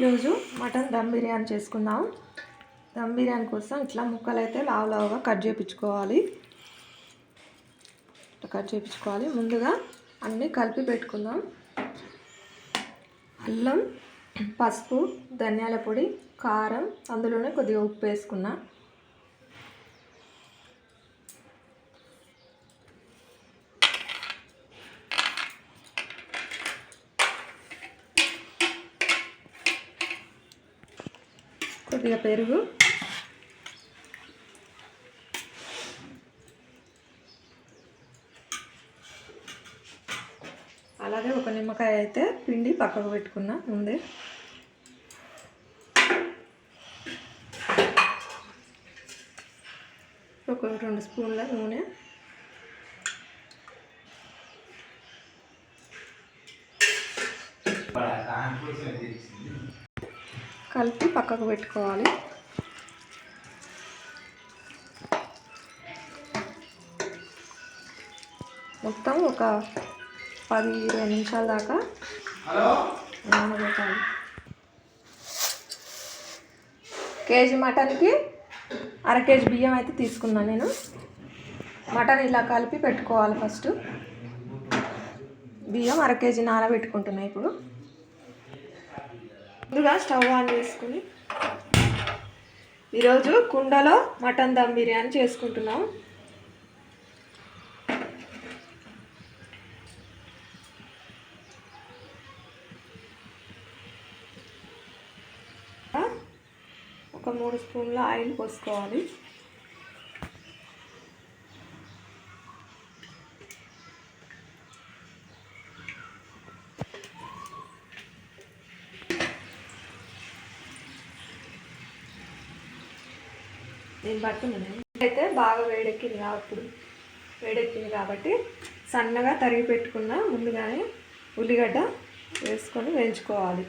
ఈరోజు మటన్ దమ్ బిర్యానీ చేసుకుందాం. దమ్ బిర్యానీ కోసం ఇట్లా ముక్కలు అయితే లావుగా కట్ చేయించుకోవాలి. ముందుగా అన్నీ కలిపి పెట్టుకుందాం. అల్లం, పసుపు, ధనియాల పొడి, కారం, అందులోనే కొద్దిగా ఉప్పు వేసుకున్నా. కొద్దిగా పెరుగు, అలాగే ఒక నిమ్మకాయ అయితే పిండి పక్కకు పెట్టుకున్నా ముందే. ఒక 2 స్పూన్ల నూనె, కలిపి పక్కకు పెట్టుకోవాలి. మొత్తం ఒక 10-20 నిమిషాల దాకా నానబెట్టాలి. కేజీ మటన్కి 1/2 కేజీ బియ్యం అయితే తీసుకున్నాను నేను. మటన్ ఇలా కలిపి పెట్టుకోవాలి. ఫస్ట్ బియ్యం 1/2 కేజీ నానబెట్టుకుంటున్నాయి. ఇప్పుడు ముందుగా స్టవ్ ఆన్ చేసుకుని ఈరోజు కుండలో మటన్ దమ్ బిర్యానీ చేసుకుంటున్నాం. ఒక 3 స్పూన్ల ఆయిల్ పోసుకోవాలి. నేను పట్టుకున్నాను అయితే బాగా వేడెక్కింది కాబట్టి సన్నగా తరిగి పెట్టుకున్న ముందుగానే ఉల్లిగడ్డ వేసుకొని వేయించుకోవాలి.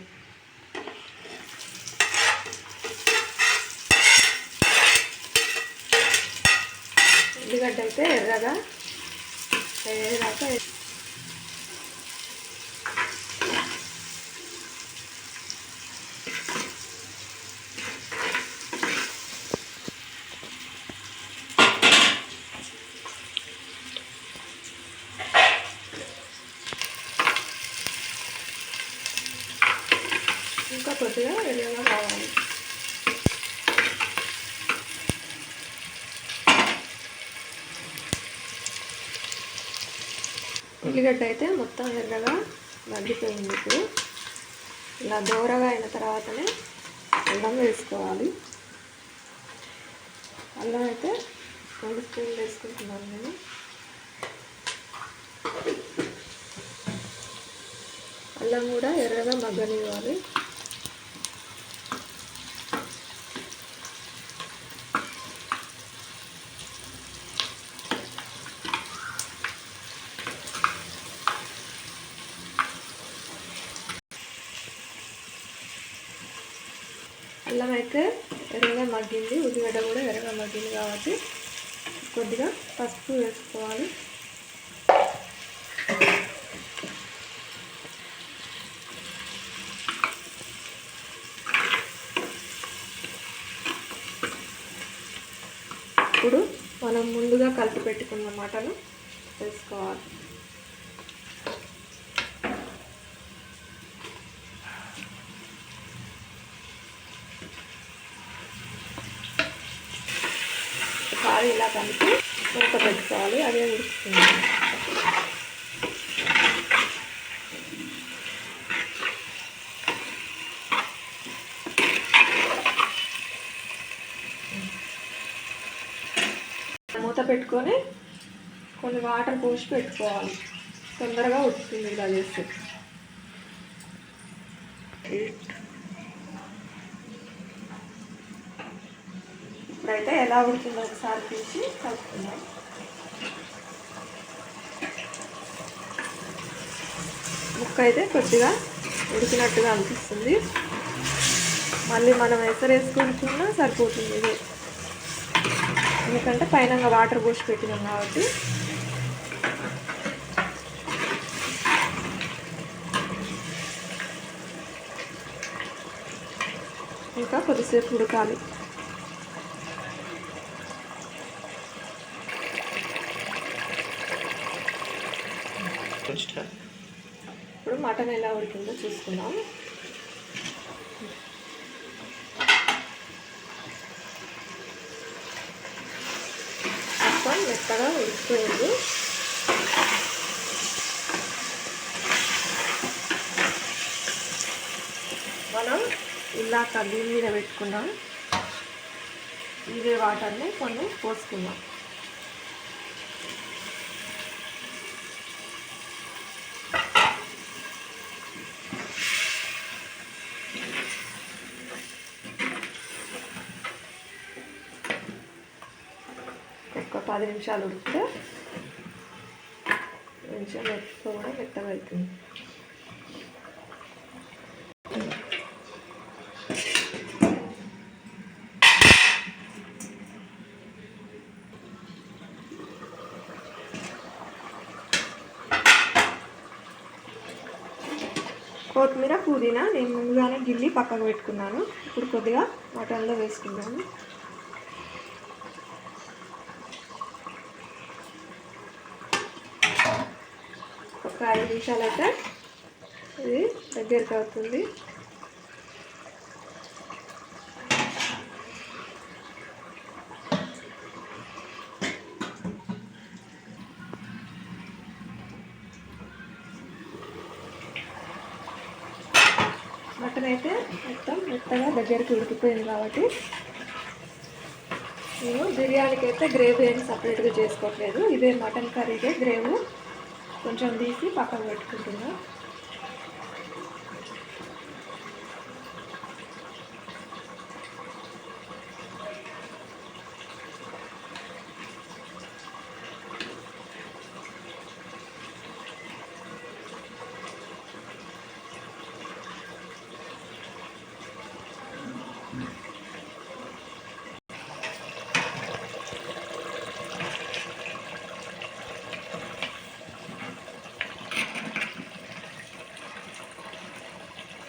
ఉల్లిగడ్డ అయితే ఎర్రగా అయ్యేదాకా ఇంకా కొద్దిగా ఎర్రగా కావాలి. ఉల్లిగడ్డ అయితే మొత్తం ఎర్రగా మగ్గిపోయింది. ఇప్పుడు ఇలా దూరగా అయిన తర్వాతనే అల్లం వేసుకోవాలి. అల్లం అయితే 2 స్పూన్లు వేసుకుంటున్నాను నేను. అల్లం కూడా ఎర్రగా మగ్గనివ్వాలి. అల్లం అయితే ఎర్రగా మగ్గింది, ఉల్లిగడ్డ కూడా ఎర్రగా మగ్గింది కాబట్టి కొద్దిగా పసుపు వేసుకోవాలి. ఇప్పుడు మనం ముందుగా కలిపి పెట్టుకున్న మటన్ వేసుకోవాలి. ఒకసారి ఇలా కలిపి మూత పెట్టుకోవాలి. అదే ఉడుకుతుంది. మూత పెట్టుకొని కొన్ని వాటర్ పోసి పెట్టుకోవాలి. తొందరగా ఉడుకుతుంది ఇలా చేస్తే. ఇప్పుడైతే ఎలా ఉడుతుందో ఒకసారి తీసి కలుపుకుందాం. ముక్క అయితే కొద్దిగా ఉడికినట్టుగా అనిపిస్తుంది. మళ్ళీ మనం ఎసరేసుకుంటున్నా సరిపోతుంది ఇది, ఎందుకంటే పైన వాటర్ పోసి పెట్టినాం కాబట్టి. ఇంకా కొద్దిసేపు ఉడకాలి. ఇప్పుడు మటన్ ఎలా ఉడికిందో చూసుకుందాం. మొత్తం మెత్తగా ఉడికిపోయింది. మనం ఇందాక దీని మీద పెట్టుకున్నాం ఇదే వాటర్ని కొన్ని పోసుకుందాం. ఒక 10 నిమిషాలు ఉడికితే కొంచెం కూడా మెత్తగా అవుతుంది. కొత్తిమీర, పుదీనా నేను ముందుగానే గిల్లి పక్కకు పెట్టుకున్నాను. ఇప్పుడు కొద్దిగా మటన్లో వేసుకున్నాను. ఒక 5 నిమిషాలు అయితే ఇది దగ్గరికి అవుతుంది. మటన్ అయితే మొత్తం మెత్తగా దగ్గరికి ఉడికిపోయింది కాబట్టి నేను బిర్యానీకి అయితే గ్రేవీ ఏం సపరేట్గా చేసుకోవట్లేదు. ఇదే మటన్ కర్రీకే గ్రేవీ కొంచెం తీసి పక్కకు పెట్టుకుంటున్నా.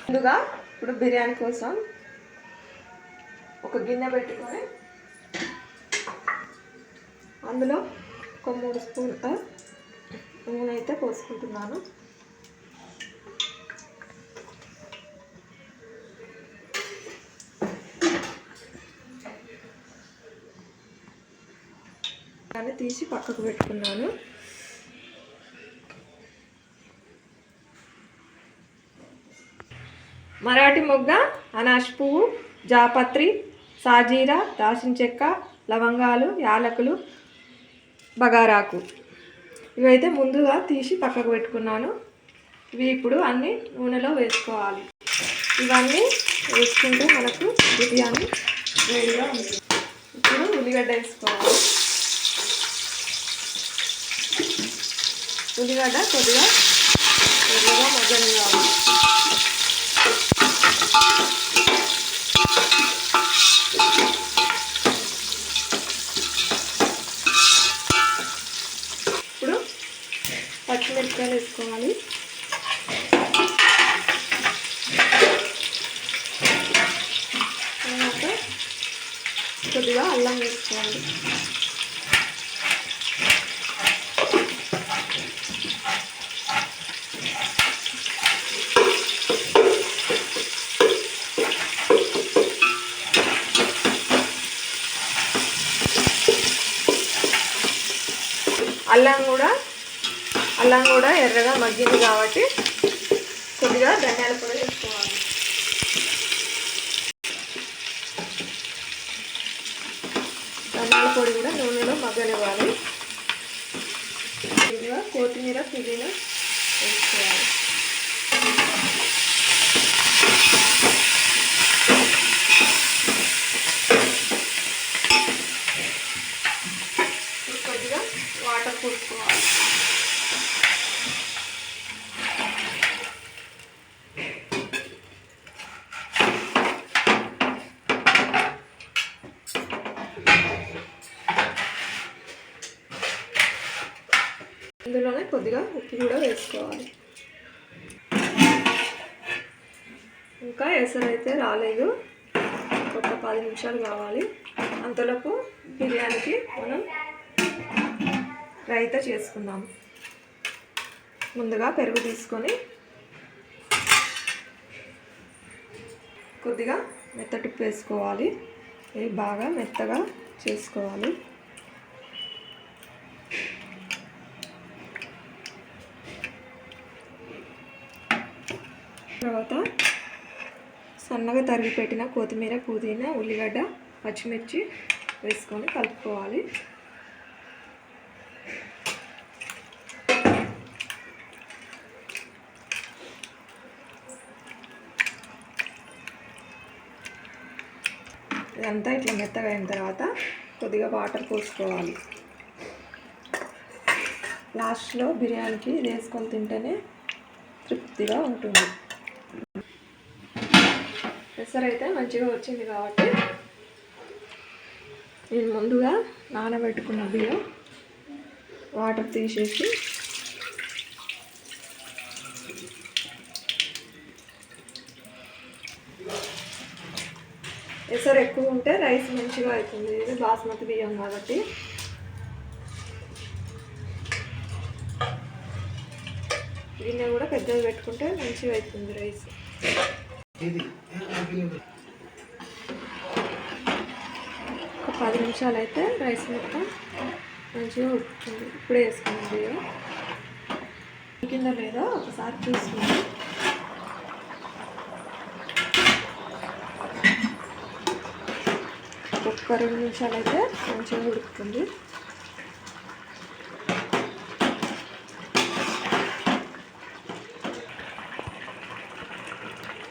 ముందుగా ఇప్పుడు బిర్యానీ కోసం ఒక గిన్నె పెట్టుకొని అందులో ఒక 3 స్పూన్ల నూనె అయితే పోసుకుంటున్నాను. దాన్ని తీసి పక్కకు పెట్టుకున్నాను. మరాఠీ మొగ్గ, అనాష్ పువ్వు, జాపత్రి, సాజీరా, దాల్చిన చెక్క, లవంగాలు, యాలకులు, బగారాకు ఇవైతే ముందుగా తీసి పక్కకు పెట్టుకున్నాను. ఇవి ఇప్పుడు అన్నీ నూనెలో వేసుకోవాలి. ఇవన్నీ వేసుకుంటే మనకు బిర్యానీ వేడిగా ఉంటుంది. ఇప్పుడు ఉల్లిగడ్డ వేసుకోవాలి. ఉల్లిగడ్డ కొద్దిగా ఎర్రగా మగ్గనివ్వాలి. ఇప్పుడు పచ్చిమిరపకాయలు వేసుకోవాలి. తర్వాత కొద్దిగా అల్లం వేసుకోవాలి. అల్లం కూడా ఎర్రగా మగ్గింది కాబట్టి కొద్దిగా ధనియాల పొడి వేసుకోవాలి. ధనియాల పొడి కూడా నూనెలో మగ్గనివ్వాలి. కొద్దిగా కొత్తిమీర, పుదీనా వేసుకోవాలి. కొద్దిగా వాటర్ పోసుకోవాలి. ఇందులోనే కొద్దిగా ఉప్పు కూడా వేసుకోవాలి. ఇంకా ఎసరు అయితే రాలేదు. ఒక 10 నిమిషాలు కావాలి. అంతలోపు బిర్యానీకి మనం రైతా చేసుకుందాం. ముందుగా పెరుగు తీసుకొని కొద్దిగా మెత్తటిప్పు వేసుకోవాలి. ఇది బాగా మెత్తగా చేసుకోవాలి. తర్వాత సన్నగా తరిగి పెట్టిన కొత్తిమీర, పుదీనా, ఉల్లిగడ్డ, పచ్చిమిర్చి వేసుకొని కలుపుకోవాలి. ఇదంతా ఇట్లా మెత్తగా అయిన తర్వాత కొద్దిగా వాటర్ పోసుకోవాలి. లాస్ట్లో బిర్యానీకి ఇది వేసుకొని తింటేనే తృప్తిగా ఉంటుంది. పెసరైతే మంచిగా వచ్చింది కాబట్టి నేను ముందుగా నానబెట్టుకున్న బియ్యం వాటర్ తీసేసి ఎసరు ఎక్కువ ఉంటే రైస్ మంచిగా అవుతుంది. ఇది బాస్మతి బియ్యం కాబట్టి గిన్నె కూడా పెద్దగా పెట్టుకుంటే మంచిగా అవుతుంది రైస్. ఒక 10 నిమిషాలు అయితే రైస్ మొత్తం మంచిగా ఉడుకుతుంది. ఇప్పుడే వేసుకున్నాం బియ్యం. కింద లేదో ఒకసారి చూసుకుంటాం. ఒక్క 2 నిమిషాలు అయితే మంచిగా ఉడుకుతుంది.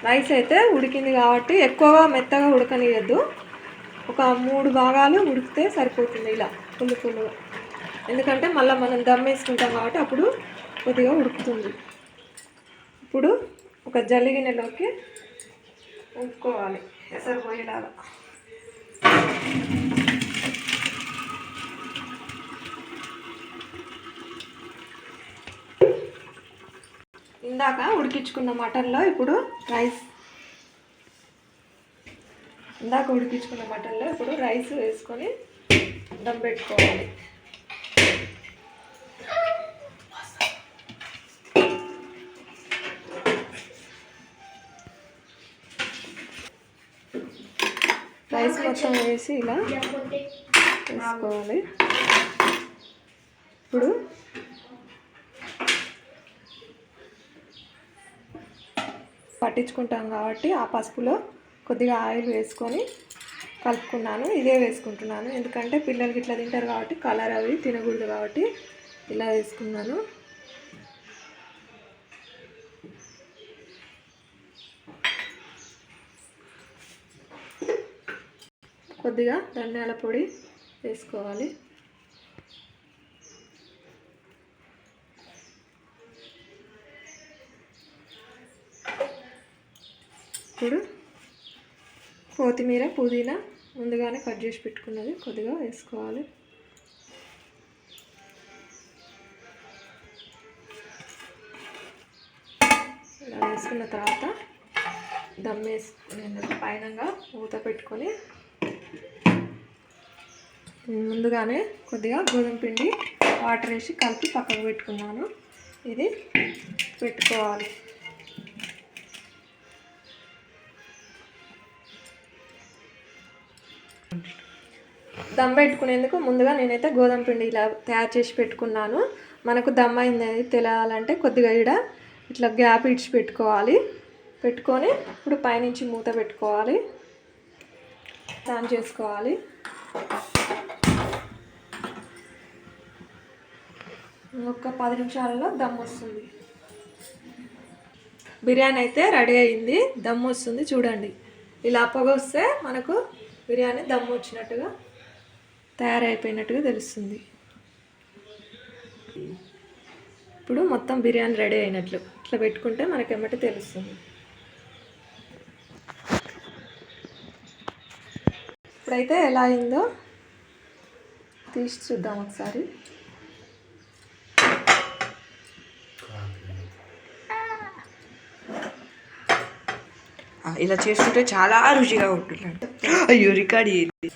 రైస్ అయితే ఉడికింది కాబట్టి ఎక్కువగా మెత్తగా ఉడకనియద్దు. ఒక 3 భాగాలు ఉడికితే సరిపోతుంది. ఇలా పుల్లు ఎందుకంటే మళ్ళీ మనం దమ్ వేసుకుంటాం కాబట్టి అప్పుడు కొద్దిగా ఉడుకుతుంది. ఇప్పుడు ఒక జల్లి గిన్నెలోకి ఉంచుకోవాలి ఎసరు పోయేలాగా. ఇందాక ఉడికించుకున్న మటన్లో ఇప్పుడు రైస్ వేసుకొని దమ్ పెట్టుకోవాలి. రైస్ మొత్తం వేసి ఇలా వేసుకోవాలి. ఇప్పుడు పట్టించుకుంటాం కాబట్టి ఆ పసుపులో కొద్దిగా ఆయిల్ వేసుకొని కలుపుకున్నాను. ఇదే వేసుకుంటున్నాను ఎందుకంటే పిల్లలకి ఇట్లా తింటారు కాబట్టి కలర్ అవి తినకూడదు కాబట్టి ఇలా వేసుకున్నాను. కొద్దిగా ధనియాల పొడి వేసుకోవాలి. ఇప్పుడు కొత్తిమీర, పుదీనా ముందుగానే కట్ చేసి పెట్టుకున్నది కొద్దిగా వేసుకోవాలి. ఇలా వేసుకున్న తర్వాత దమ్ వేసుకునే పైనంగా మూత పెట్టుకొని ముందుగానే కొద్దిగా గోధుమ పిండి వాటర్ వేసి కలిపి పక్కకు పెట్టుకున్నాను. ఇది పెట్టుకోవాలి. దమ్ పెట్టుకునేందుకు ముందుగా నేనైతే గోధుమ పిండి ఇలా తయారు చేసి పెట్టుకున్నాను. మనకు దమ్ అయింది తెలియాలంటే కొద్దిగా ఇట్లా గ్యాప్ ఇడ్చి పెట్టుకోవాలి. పెట్టుకొని ఇప్పుడు పైనుంచి మూత పెట్టుకోవాలి. టర్న్ చేసుకోవాలి. ఒక 10 నిమిషాలలో దమ్ వస్తుంది. బిర్యానీ అయితే రెడీ అయింది. దమ్ వస్తుంది చూడండి. ఇలా పొగ వస్తే మనకు బిర్యానీ దమ్ వచ్చినట్టుగా తయారైపోయినట్టుగా తెలుస్తుంది. ఇప్పుడు మొత్తం బిర్యానీ రెడీ అయినట్లు ఇట్లా పెట్టుకుంటే మనకేమంటే తెలుస్తుంది. ఇప్పుడైతే ఎలా అయిందో తీసి చూద్దాం ఒకసారి. ఇలా చేసుకుంటే చాలా రుచిగా ఉంటుందంట. అయ్యో రికార్డ్ చేయండి.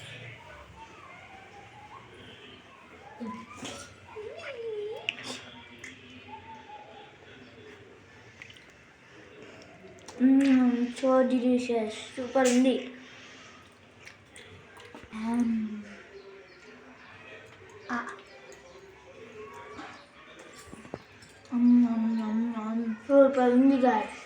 సో డిలీషియస్, సూపర్ ఉంది. సూపర్ ఉంది గాయస్.